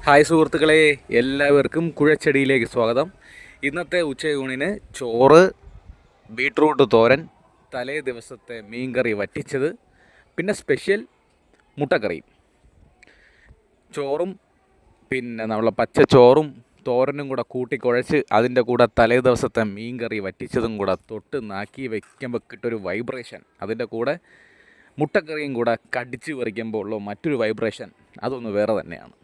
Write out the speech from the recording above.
Hi സുഹൃത്തുക്കളെ, എല്ലാവർക്കും കുഴച്ചെടിയിലേക്ക് സ്വാഗതം. ഇന്നത്തെ ഉച്ചയൂണിന് ചോറ്, ബീട്രൂട്ട് തോരൻ, തലേ ദിവസത്തെ മീൻകറി വറ്റിച്ചത്, പിന്നെ സ്പെഷ്യൽ മുട്ടക്കറിയും. ചോറും പിന്നെ നമ്മളെ പച്ചച്ചോറും തോരനും കൂടെ കൂട്ടിക്കുഴച്ച് അതിൻ്റെ കൂടെ തലേ ദിവസത്തെ മീൻകറി വറ്റിച്ചതും കൂടെ തൊട്ട് നാക്കി വയ്ക്കുമ്പോൾ കിട്ടൊരു വൈബ്രേഷൻ, അതിൻ്റെ കൂടെ മുട്ടക്കറിയും കൂടെ കടിച്ച് പറിക്കുമ്പോൾ ഉള്ള മറ്റൊരു വൈബ്രേഷൻ, അതൊന്ന് വേറെ തന്നെയാണ്.